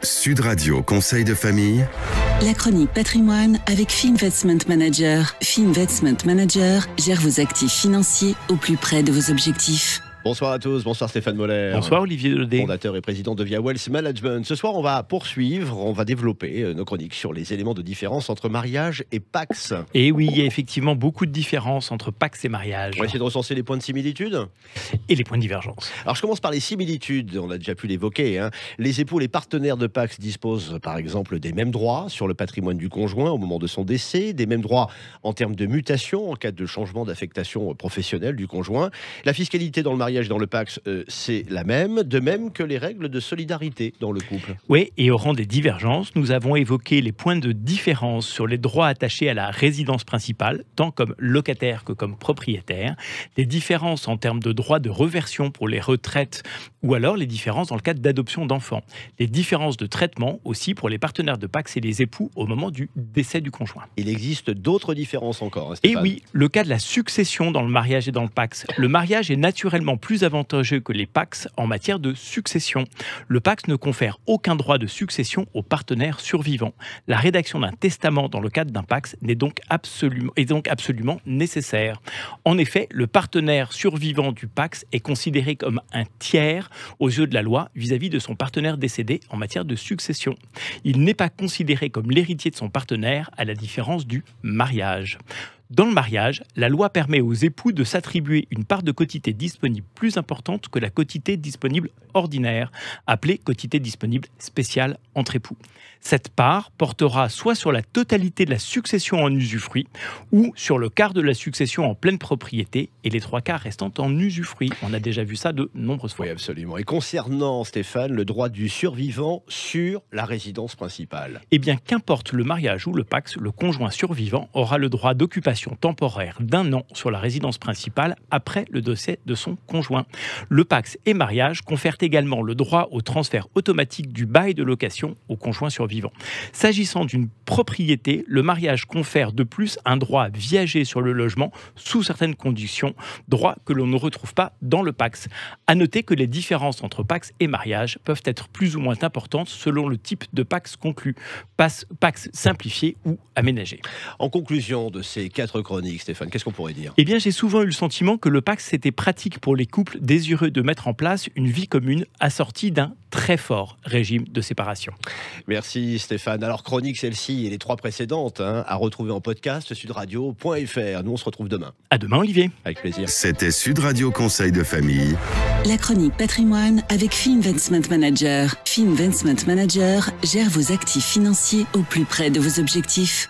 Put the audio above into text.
Sud Radio Conseil de famille. La chronique patrimoine avec Fee Investment Manager. Fee Investment Manager gère vos actifs financiers au plus près de vos objectifs. Bonsoir à tous, bonsoir Stéphane Moller. Bonsoir Olivier Daudet. Fondateur et président de Via Wealth Management. Ce soir, on va poursuivre, on va développer nos chroniques sur les éléments de différence entre mariage et Pacs. Et oui, il y a effectivement beaucoup de différences entre Pacs et mariage. On va essayer de recenser les points de similitude et les points de divergence. Alors je commence par les similitudes, on a déjà pu l'évoquer. Les époux, les partenaires de Pacs disposent par exemple des mêmes droits sur le patrimoine du conjoint au moment de son décès, des mêmes droits en termes de mutation en cas de changement d'affectation professionnelle du conjoint. La fiscalité dans le mariage et dans le Pacs, c'est la même, de même que les règles de solidarité dans le couple. Oui, et au rang des divergences, nous avons évoqué les points de différence sur les droits attachés à la résidence principale, tant comme locataire que comme propriétaire, les différences en termes de droits de reversion pour les retraites, ou alors les différences dans le cadre d'adoption d'enfants, les différences de traitement aussi pour les partenaires de Pacs et les époux au moment du décès du conjoint. Il existe d'autres différences encore, Et oui, le cas de la succession dans le mariage et dans le Pacs. Le mariage est naturellement plus avantageux que les Pacs en matière de succession. Le Pacs ne confère aucun droit de succession aux partenaires survivants. La rédaction d'un testament dans le cadre d'un Pacs est donc absolument nécessaire. En effet, le partenaire survivant du Pacs est considéré comme un tiers aux yeux de la loi vis-à-vis de son partenaire décédé en matière de succession. Il n'est pas considéré comme l'héritier de son partenaire, à la différence du mariage. Dans le mariage, la loi permet aux époux de s'attribuer une part de quotité disponible plus importante que la quotité disponible ordinaire, appelée quotité disponible spéciale entre époux. Cette part portera soit sur la totalité de la succession en usufruit, ou sur le quart de la succession en pleine propriété, et les 3 quarts restant en usufruit. On a déjà vu ça de nombreuses fois. Oui, absolument. Et concernant, Stéphane, le droit du survivant sur la résidence principale. Eh bien, qu'importe le mariage ou le Pacs, le conjoint survivant aura le droit d'occupation temporaire d'1 an sur la résidence principale après le décès de son conjoint. Le Pacs et mariage confèrent également le droit au transfert automatique du bail de location au conjoint survivant. S'agissant d'une propriété, le mariage confère de plus un droit à viager sur le logement sous certaines conditions, droit que l'on ne retrouve pas dans le Pacs. À noter que les différences entre Pacs et mariage peuvent être plus ou moins importantes selon le type de Pacs conclu, Pacs simplifié ou aménagé. En conclusion de ces 4 chroniques, Stéphane, qu'est-ce qu'on pourrait dire ? Eh bien, j'ai souvent eu le sentiment que le Pacs c'était pratique pour les couples désireux de mettre en place une vie commune assortie d'un très fort régime de séparation. Merci Stéphane. Alors chronique celle-ci et les 3 précédentes à retrouver en podcast sudradio.fr. Nous on se retrouve demain. À demain Olivier. Avec plaisir. C'était Sud Radio Conseil de famille. La chronique patrimoine avec Fee Investment Manager. Fee Investment Manager gère vos actifs financiers au plus près de vos objectifs.